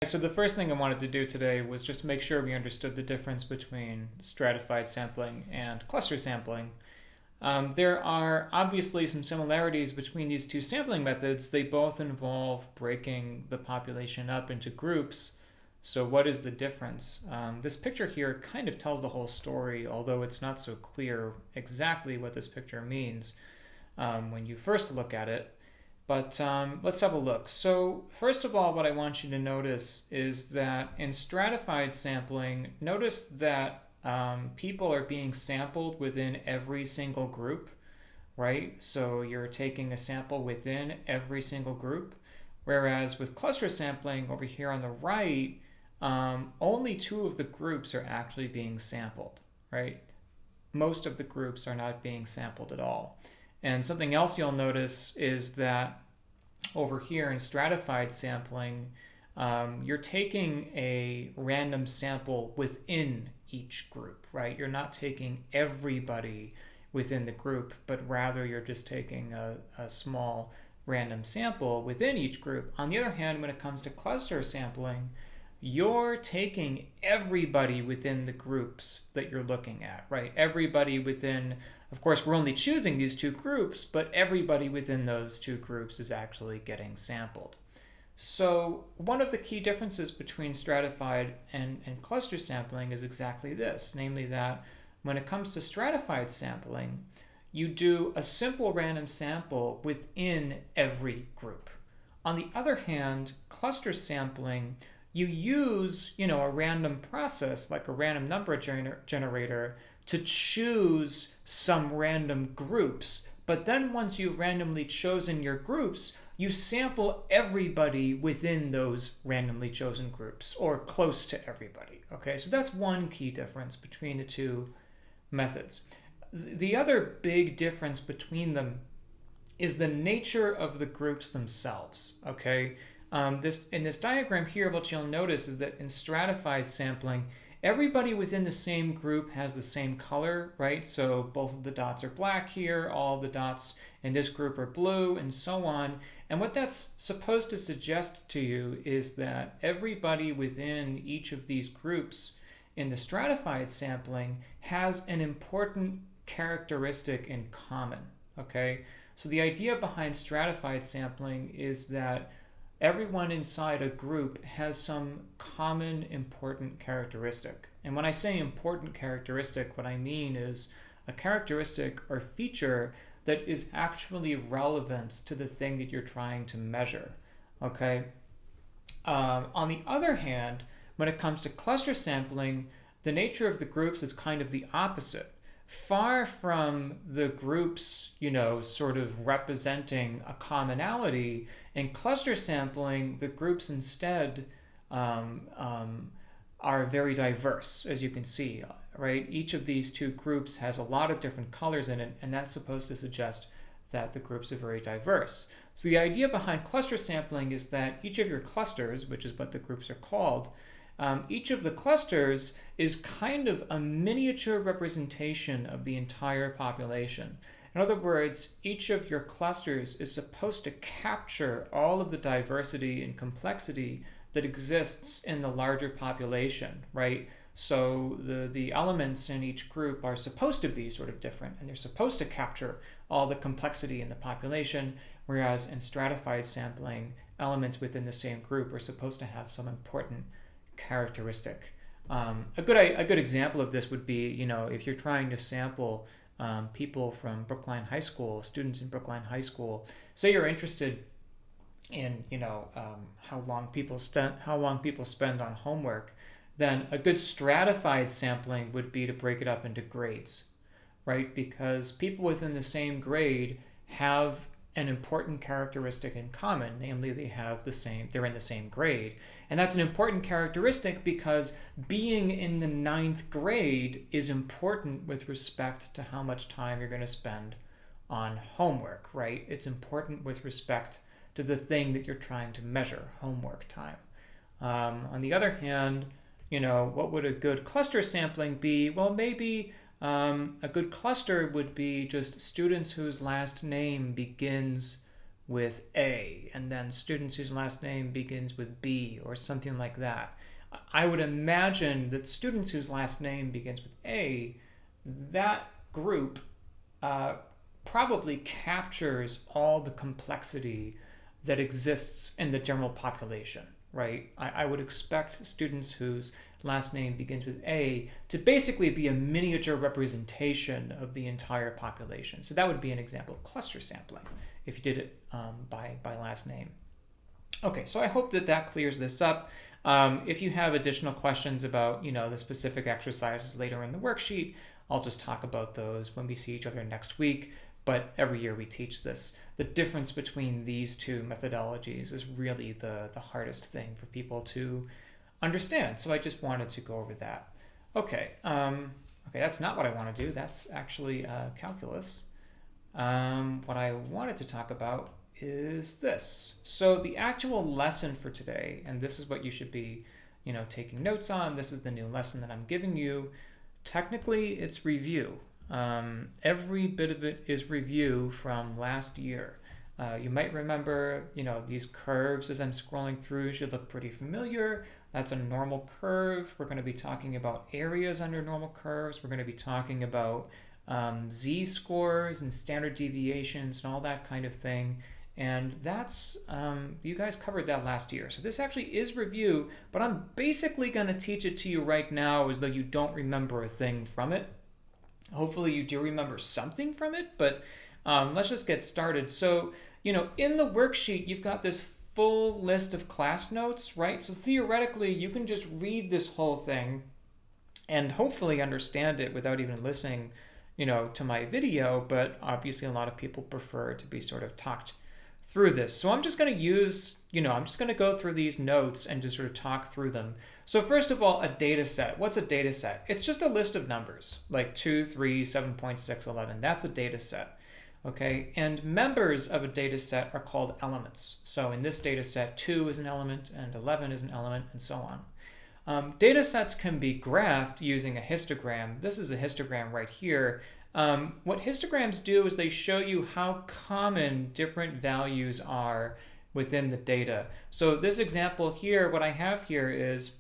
So the first thing I wanted to do today was just make sure we understood the difference between stratified sampling and cluster sampling. There are obviously some similarities between these two sampling methods. They both involve breaking the population up into groups. So what is the difference? This picture here kind of tells the whole story, although it's not so clear exactly what this picture means when you first look at it. But let's have a look. So first of all, what I want you to notice is that in stratified sampling, notice that people are being sampled within every single group, right? So you're taking a sample within every single group. Whereas with cluster sampling over here on the right, only two of the groups are actually being sampled, right? Most of the groups are not being sampled at all. And something else you'll notice is that over here in stratified sampling, you're taking a random sample within each group, right? You're not taking everybody within the group, but rather you're just taking a small random sample within each group. On the other hand, when it comes to cluster sampling, you're taking everybody within the groups that you're looking at, right? Everybody within, of course, we're only choosing these two groups, but everybody within those two groups is actually getting sampled. So one of the key differences between stratified and cluster sampling is exactly this, namely that when it comes to stratified sampling, you do a simple random sample within every group. On the other hand, cluster sampling, you use, a random process like a random number generator to choose some random groups. But then once you've randomly chosen your groups, you sample everybody within those randomly chosen groups, or close to everybody. Okay, so that's one key difference between the two methods. The other big difference between them is the nature of the groups themselves. Okay, in this diagram here, what you'll notice is that in stratified sampling, everybody within the same group has the same color, right? So both of the dots are black here, all the dots in this group are blue, and so on. And what that's supposed to suggest to you is that everybody within each of these groups in the stratified sampling has an important characteristic in common, okay? So the idea behind stratified sampling is that everyone inside a group has some common important characteristic. And when I say important characteristic, what I mean is a characteristic or feature that is actually relevant to the thing that you're trying to measure. Okay. On the other hand, when it comes to cluster sampling, the nature of the groups is kind of the opposite. Far from the groups, sort of representing a commonality, in cluster sampling, the groups instead are very diverse, as you can see, right? Each of these two groups has a lot of different colors in it, and that's supposed to suggest that the groups are very diverse. So the idea behind cluster sampling is that each of your clusters, which is what the groups are called, each of the clusters is kind of a miniature representation of the entire population. In other words, each of your clusters is supposed to capture all of the diversity and complexity that exists in the larger population, right? So the elements in each group are supposed to be sort of different, and they're supposed to capture all the complexity in the population, whereas in stratified sampling, elements within the same group are supposed to have some important characteristic. A good example of this would be, if you're trying to sample people from Brookline High School, students in Brookline High School, say you're interested in, how long people spend on homework, then a good stratified sampling would be to break it up into grades, right? Because people within the same grade have an important characteristic in common, namely they're in the same grade. And that's an important characteristic because being in the ninth grade is important with respect to how much time you're going to spend on homework, right? It's important with respect to the thing that you're trying to measure, homework time. On the other hand, what would a good cluster sampling be? Well, maybe a good cluster would be just students whose last name begins with A, and then students whose last name begins with B or something like that. I would imagine that students whose last name begins with A, that group probably captures all the complexity that exists in the general population, right? I would expect students whose last name begins with A to basically be a miniature representation of the entire population. So that would be an example of cluster sampling if you did it by last name. Okay, so I hope that that clears this up. If you have additional questions about, the specific exercises later in the worksheet, I'll just talk about those when we see each other next week. But every year we teach this. The difference between these two methodologies is really the hardest thing for people to understand. So I just wanted to go over that. Okay, that's not what I want to do. That's actually calculus. What I wanted to talk about is this. So the actual lesson for today, and this is what you should be, taking notes on. This is the new lesson that I'm giving you. Technically, it's review. Every bit of it is review from last year. You might remember, these curves as I'm scrolling through should look pretty familiar. That's a normal curve. We're going to be talking about areas under normal curves. We're going to be talking about z-scores and standard deviations and all that kind of thing. And that's, you guys covered that last year. So this actually is review, but I'm basically going to teach it to you right now as though you don't remember a thing from it. Hopefully you do remember something from it, but let's just get started. So, in the worksheet, you've got this full list of class notes, right? So theoretically, you can just read this whole thing and hopefully understand it without even listening, to my video, but obviously a lot of people prefer to be sort of talked through this. So I'm just going to I'm just going to go through these notes and just sort of talk through them. So first of all, a data set. What's a data set? It's just a list of numbers, like 2, 3, 7.6, 11. That's a data set. Okay, and members of a data set are called elements. So in this data set, 2 is an element and 11 is an element and so on. Data sets can be graphed using a histogram. This is a histogram right here. What histograms do is they show you how common different values are within the data. So this example here, what I have here is,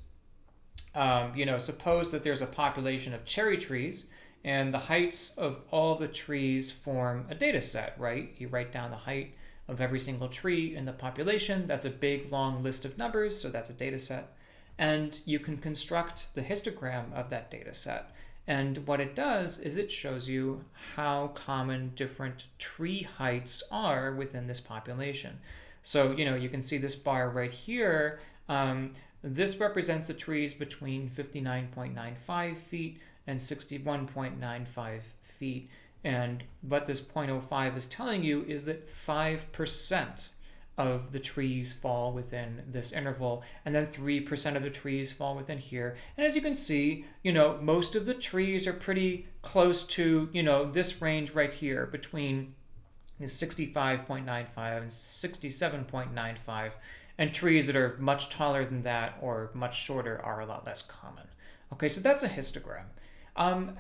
suppose that there's a population of cherry trees and the heights of all the trees form a data set, right? You write down the height of every single tree in the population. That's a big, long list of numbers, so that's a data set. And you can construct the histogram of that data set. And what it does is it shows you how common different tree heights are within this population. So, you can see this bar right here. This represents the trees between 59.95 feet and 61.95 feet. And what this 0.05 is telling you is that 5% of the trees fall within this interval, and then 3% of the trees fall within here. And as you can see, most of the trees are pretty close to, this range right here between 65.95 and 67.95. And trees that are much taller than that or much shorter are a lot less common. Okay, so that's a histogram.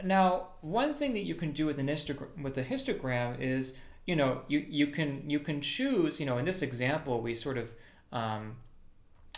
Now, one thing that you can do with a histogram is, you can choose, in this example, we sort of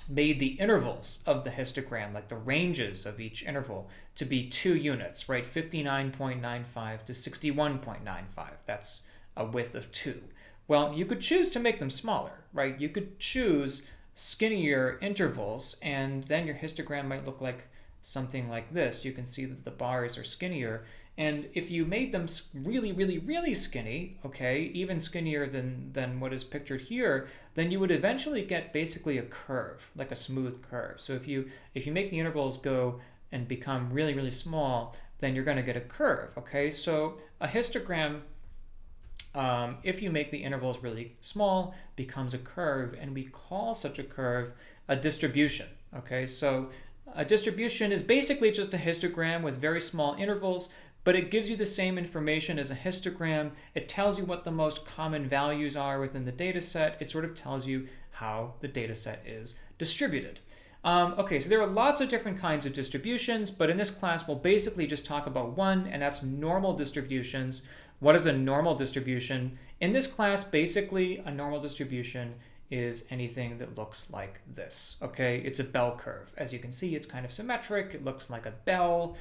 made the intervals of the histogram, like the ranges of each interval, to be 2 units, right? 59.95 to 61.95. That's a width of 2. Well, you could choose to make them smaller, right? You could choose skinnier intervals, and then your histogram might look like something like this. You can see that the bars are skinnier. And if you made them really, really, really skinny, okay, even skinnier than what is pictured here, then you would eventually get basically a curve, like a smooth curve. So if you make the intervals go and become really, really small, then you're going to get a curve, okay? So a histogram, if you make the intervals really small, becomes a curve, and we call such a curve a distribution, okay? So a distribution is basically just a histogram with very small intervals, but it gives you the same information as a histogram. It tells you what the most common values are within the data set. It sort of tells you how the data set is distributed. Okay, so there are lots of different kinds of distributions, but in this class we'll basically just talk about one, and that's normal distributions. What is a normal distribution? In this class, basically a normal distribution is anything that looks like this. Okay, it's a bell curve. As you can see, it's kind of symmetric. It looks like a bell.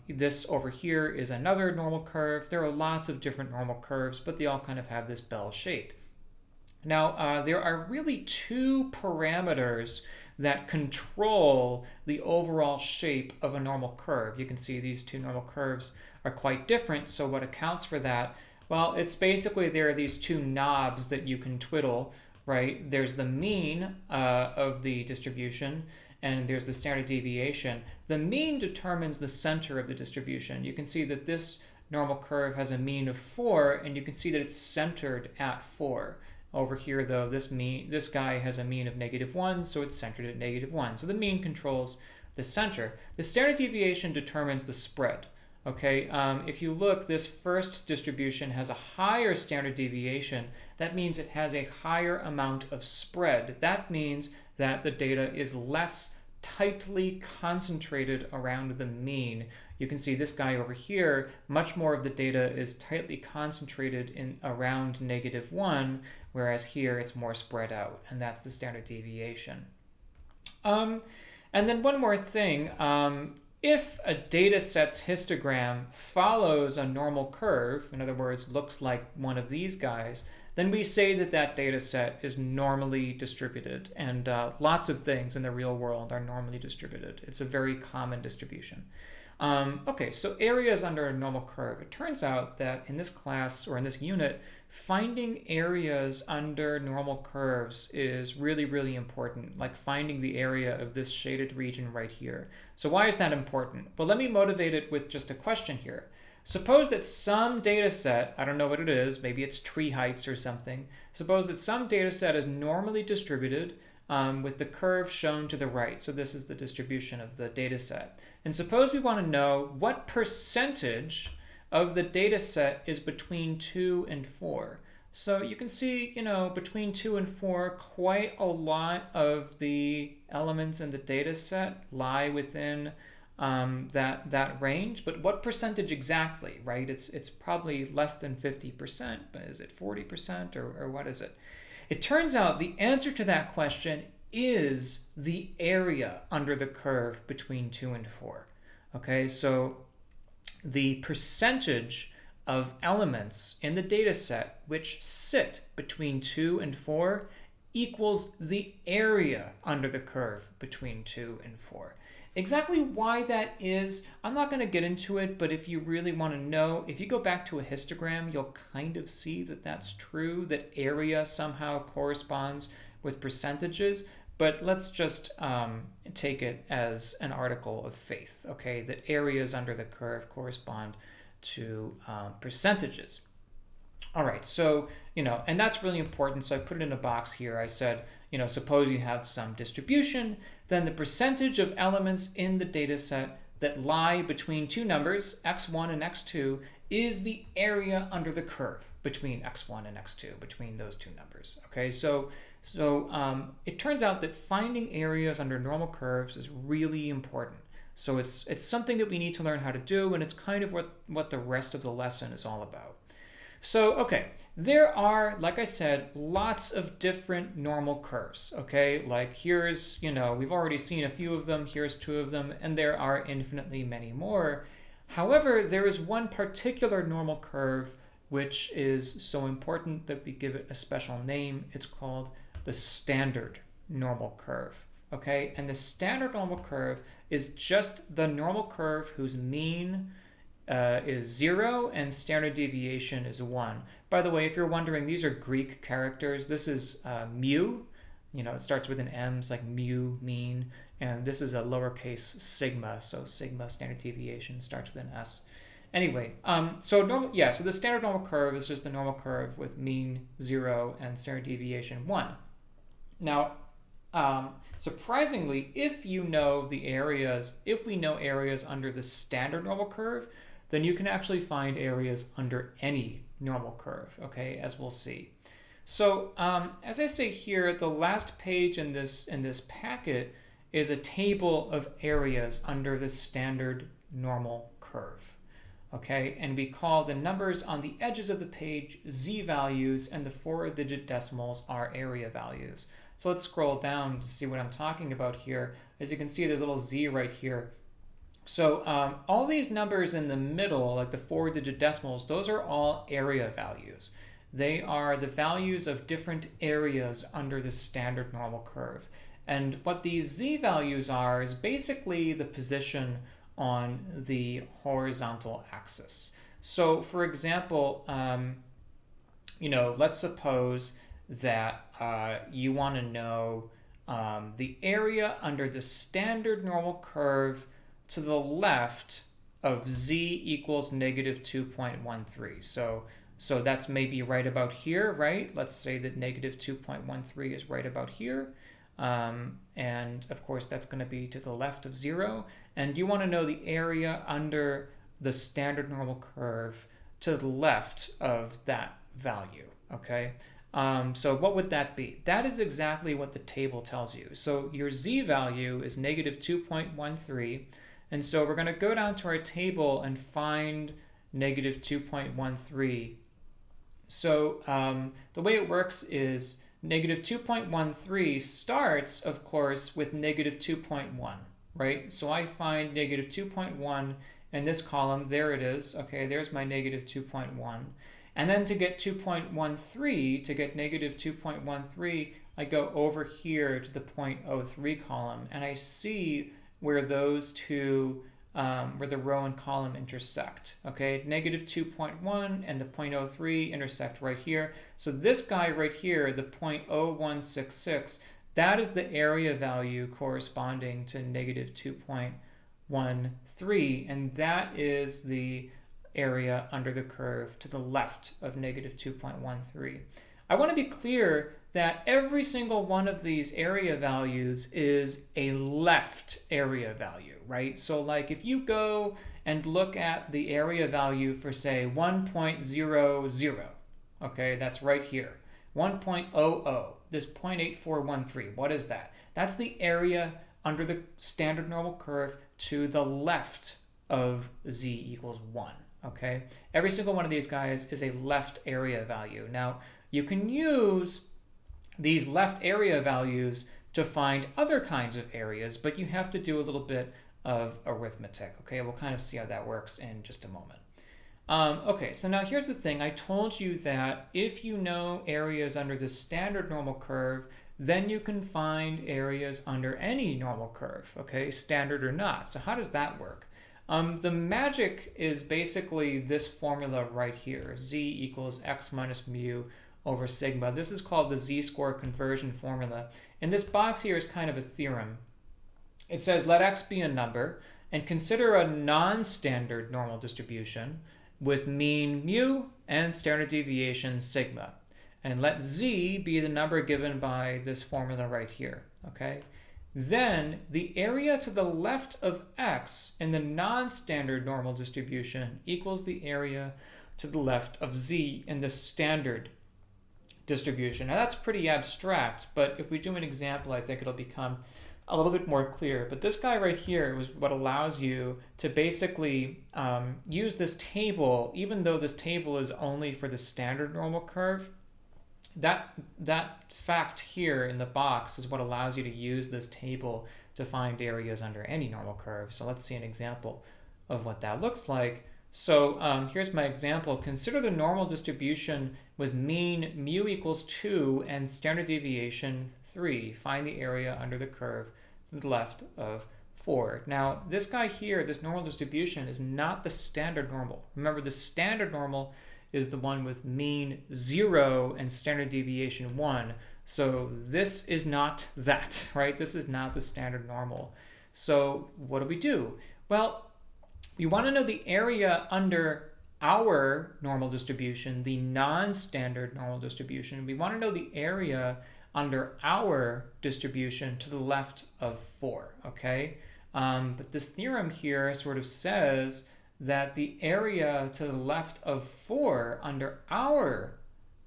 This over here is another normal curve. There are lots of different normal curves, but they all kind of have this bell shape. Now, there are really two parameters that control the overall shape of a normal curve. You can see these two normal curves are quite different, so what accounts for that? Well, it's basically there are these two knobs that you can twiddle, right? There's the mean of the distribution, and there's the standard deviation. The mean determines the center of the distribution. You can see that this normal curve has a mean of 4, and you can see that it's centered at 4. Over here, though, this guy has a mean of -1, so it's centered at -1. So the mean controls the center. The standard deviation determines the spread. Okay, if you look, this first distribution has a higher standard deviation. That means it has a higher amount of spread. That means that the data is less tightly concentrated around the mean. You can see this guy over here, much more of the data is tightly concentrated in around -1, whereas here it's more spread out, and that's the standard deviation. And then one more thing, if a data set's histogram follows a normal curve, in other words, looks like one of these guys, then we say that that data set is normally distributed, and lots of things in the real world are normally distributed. It's a very common distribution. Okay, so areas under a normal curve. It turns out that in this class, or in this unit, finding areas under normal curves is really, really important, like finding the area of this shaded region right here. So why is that important? Well, let me motivate it with just a question here. Suppose that some data set, I don't know what it is, maybe it's tree heights or something. Suppose that some data set is normally distributed with the curve shown to the right. So this is the distribution of the data set. And suppose we want to know what percentage of the data set is between 2 and 4. So you can see, between 2 and 4, quite a lot of the elements in the data set lie within that range, but what percentage exactly, right? It's probably less than 50%, but is it 40% or what is it? It turns out the answer to that question is the area under the curve between 2 and 4. Okay, so the percentage of elements in the data set which sit between 2 and 4 equals the area under the curve between 2 and 4. Exactly why that is, I'm not going to get into it, but if you really want to know, if you go back to a histogram, you'll kind of see that that's true, that area somehow corresponds with percentages. But let's just take it as an article of faith, okay, that areas under the curve correspond to percentages. All right, so, and that's really important. So I put it in a box here. I said, suppose you have some distribution, then the percentage of elements in the data set that lie between two numbers, x1 and x2, is the area under the curve between x1 and x2, between those two numbers. Okay, so it turns out that finding areas under normal curves is really important. So it's something that we need to learn how to do, and it's kind of what the rest of the lesson is all about. So, okay, there are, like I said, lots of different normal curves, okay? Like here's, we've already seen a few of them, here's 2 of them, and there are infinitely many more. However, there is one particular normal curve which is so important that we give it a special name. It's called the standard normal curve, okay? And the standard normal curve is just the normal curve whose mean is 0 and standard deviation is 1. By the way, if you're wondering, these are Greek characters. This is mu. It starts with an M, it's like mu, mean. And this is a lowercase sigma, so sigma standard deviation starts with an S. Anyway, so the standard normal curve is just the normal curve with mean 0 and standard deviation 1. Now, surprisingly, if we know areas under the standard normal curve, then you can actually find areas under any normal curve, okay, as we'll see. So as I say here, the last page in this packet is a table of areas under the standard normal curve. Okay, and we call the numbers on the edges of the page z-values, and the 4-digit decimals are area values. So let's scroll down to see what I'm talking about here. As you can see, there's a little z right here. So all these numbers in the middle, like the 4-digit decimals, those are all area values. They are the values of different areas under the standard normal curve. And what these z-values are is basically the position on the horizontal axis. So for example, let's suppose that you want to know the area under the standard normal curve to the left of z equals negative 2.13. So that's maybe right about here, right? Let's say that negative 2.13 is right about here. And of course, that's going to be to the left of 0. And you want to know the area under the standard normal curve to the left of that value, okay? So what would that be? That is exactly what the table tells you. So your z value is negative 2.13. And so we're going to go down to our table and find negative 2.13. So the way it works is negative 2.13 starts, of course, with negative 2.1, right? So I find negative 2.1 in this column. There it is. Okay, there's my negative 2.1. And then to get 2.13, to get negative 2.13, I go over here to the 0.03 column, and I see where those two, where the row and column intersect. Okay, negative 2.1 and the 0.03 intersect right here. So this guy right here, the 0.0166, that is the area value corresponding to negative 2.13, and that is the area under the curve to the left of negative 2.13. I want to be clear that every single one of these area values is a left area value, right? So like if you go and look at the area value for say 1.00, okay, that's right here, 1.00, this 0.8413, what is that? That's the area under the standard normal curve to the left of z equals 1, okay? Every single one of these guys is a left area value. Now, you can use these left area values to find other kinds of areas, but you have to do a little bit of arithmetic, okay? We'll kind of see how that works in just a moment. Okay, so now here's the thing. I told you that if you know areas under the standard normal curve, then you can find areas under any normal curve, okay, standard or not. So how does that work? The magic is basically this formula right here, z equals x minus mu over sigma. This is called the z-score conversion formula. And this box here is kind of a theorem. It says let x be a number and consider a non-standard normal distribution with mean mu and standard deviation sigma. And let z be the number given by this formula right here, okay? Then the area to the left of x in the non-standard normal distribution equals the area to the left of z in the standard distribution. Now that's pretty abstract, but if we do an example, I think it'll become a little bit more clear. But this guy right here was what allows you to basically use this table, even though this table is only for the standard normal curve. That fact here in the box is what allows you to use this table to find areas under any normal curve. So let's see an example of what that looks like. So here's my example. Consider the normal distribution with mean mu equals 2 and standard deviation 3. Find the area under the curve to the left of 4. Now, this guy here, this normal distribution, is not the standard normal. Remember, the standard normal is the one with mean 0 and standard deviation 1. So this is not that, right? This is not the standard normal. So what do? Well, we want to know the area under our normal distribution, the non-standard normal distribution. We want to know the area under our distribution to the left of 4, okay? But this theorem here sort of says that the area to the left of 4 under our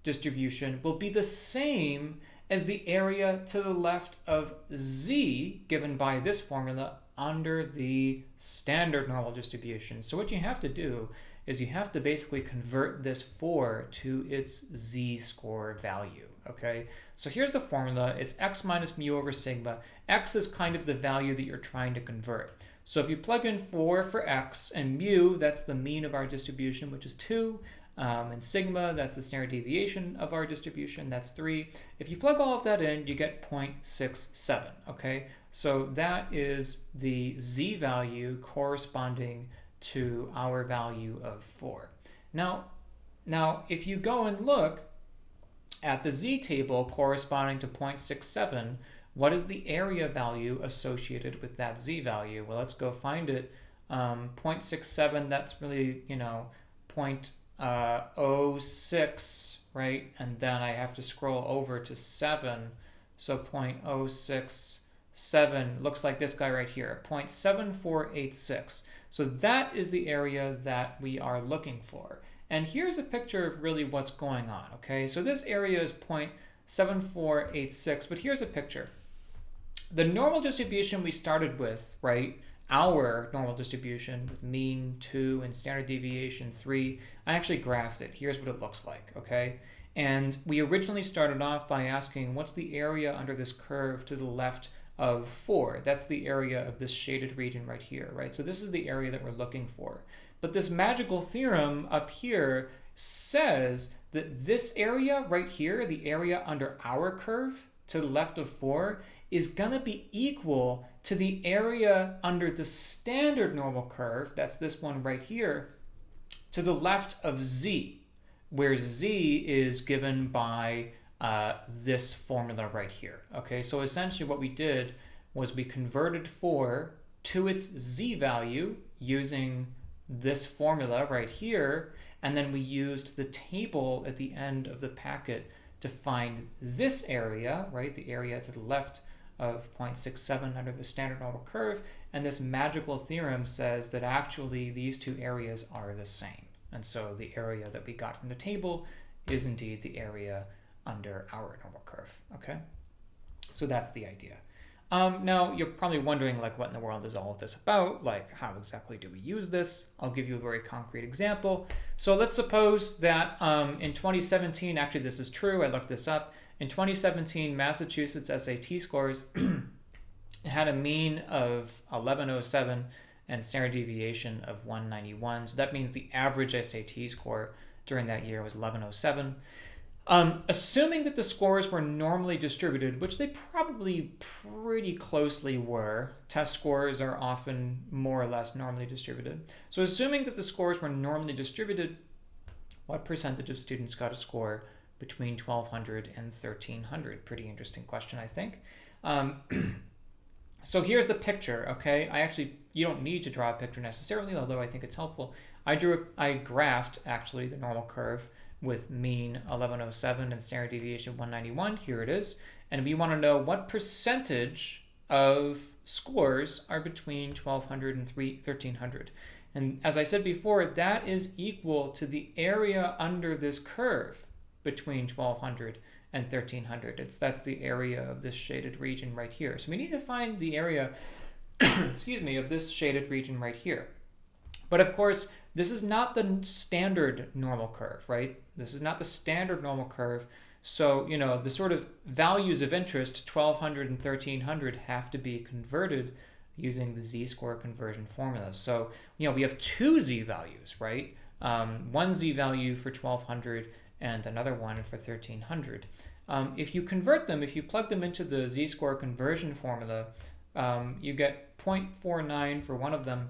distribution will be the same as the area to the left of z, given by this formula, under the standard normal distribution. So what you have to do is you have to basically convert this 4 to its z-score value, okay? So here's the formula. It's x minus mu over sigma. X is kind of the value that you're trying to convert. So if you plug in 4 for x, and mu, that's the mean of our distribution, which is 2, and sigma, that's the standard deviation of our distribution, that's 3. If you plug all of that in, you get 0.67, okay? So that is the z value corresponding to our value of 4. Now, if you go and look at the z table corresponding to 0.67, what is the area value associated with that z value? Well, let's go find it. 0.67, that's really, 0.06, right? And then I have to scroll over to 7. So 0.067 looks like this guy right here, 0.7486. So that is the area that we are looking for. And here's a picture of really what's going on, okay? So this area is 0.7486, but here's a picture. The normal distribution we started with, right, our normal distribution with mean 2 and standard deviation 3, I actually graphed it. Here's what it looks like, okay? And we originally started off by asking what's the area under this curve to the left of 4. That's the area of this shaded region right here, right? So this is the area that we're looking for. But this magical theorem up here says that this area right here, the area under our curve to the left of 4, is going to be equal to the area under the standard normal curve, that's this one right here, to the left of z, where z is given by this formula right here. Okay, so essentially what we did was we converted 4 to its z value using this formula right here, and then we used the table at the end of the packet to find this area, right, the area to the left of 0.67 under the standard normal curve, and this magical theorem says that actually these two areas are the same. And so the area that we got from the table is indeed the area under our normal curve, okay? So that's the idea. Now, you're probably wondering, like, what in the world is all of this about? Like, how exactly do we use this? I'll give you a very concrete example. So let's suppose that in 2017, actually this is true, I looked this up. In 2017, Massachusetts SAT scores had a mean of 1107 and standard deviation of 191. So that means the average SAT score during that year was 1107. Assuming that the scores were normally distributed, which they probably pretty closely were, test scores are often more or less normally distributed. So assuming that the scores were normally distributed, what percentage of students got a score between 1200 and 1300? Pretty interesting question, I think. So here's the picture, okay? You don't need to draw a picture necessarily, although I think it's helpful. I graphed actually the normal curve with mean 1107 and standard deviation 191. Here it is. And we want to know what percentage of scores are between 1200 and 1300. And as I said before, that is equal to the area under this curve between 1200 and 1300. That's the area of this shaded region right here. So we need to find the area, excuse me, of this shaded region right here. But of course, this is not the standard normal curve, right? This is not the standard normal curve. So, the sort of values of interest, 1200 and 1300, have to be converted using the z-score conversion formula. So, we have two z values, right? One z value for 1200 and another one for 1300. If you convert them, if you plug them into the z-score conversion formula, you get 0.49 for one of them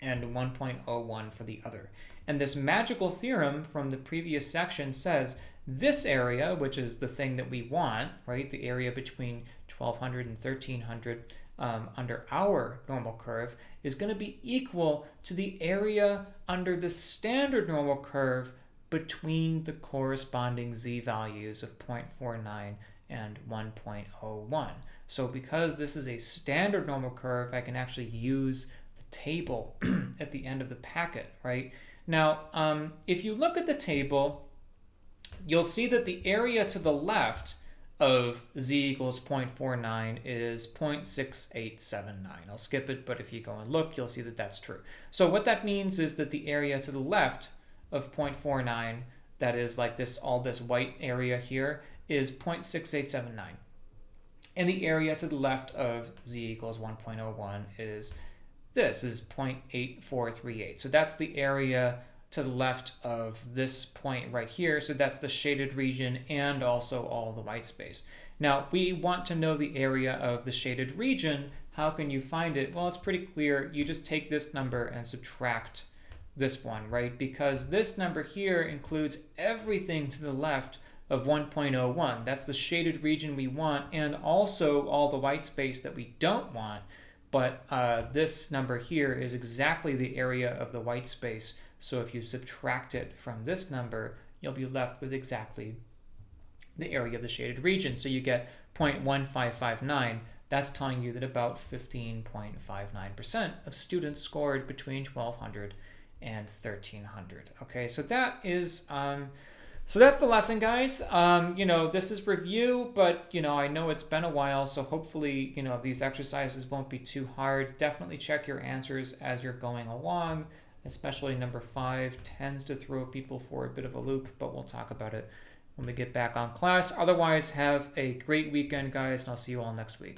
and 1.01 for the other. And this magical theorem from the previous section says this area, which is the thing that we want, right, the area between 1200 and 1300 under our normal curve, is going to be equal to the area under the standard normal curve between the corresponding z values of 0.49 and 1.01. So because this is a standard normal curve, I can actually use the table at the end of the packet, right? Now, if you look at the table, you'll see that the area to the left of z equals 0.49 is 0.6879. I'll skip it, but if you go and look, you'll see that that's true. So what that means is that the area to the left of 0.49, that is like this, all this white area here, is 0.6879. And the area to the left of z equals 1.01 is this, is 0.8438. So that's the area to the left of this point right here. So that's the shaded region and also all the white space. Now, we want to know the area of the shaded region. How can you find it? Well, it's pretty clear. You just take this number and subtract this one, right? Because this number here includes everything to the left of 1.01. That's the shaded region we want, and also all the white space that we don't want. But this number here is exactly the area of the white space. So if you subtract it from this number, you'll be left with exactly the area of the shaded region. So you get 0.1559. That's telling you that about 15.59% of students scored between 1200 and 1300. Okay, so that is so that's the lesson, guys. This is review, but I know it's been a while, so hopefully these exercises won't be too hard. Definitely check your answers as you're going along. Especially number 5 tends to throw people for a bit of a loop, but we'll talk about it when we get back on class. Otherwise, have a great weekend, guys, and I'll see you all next week.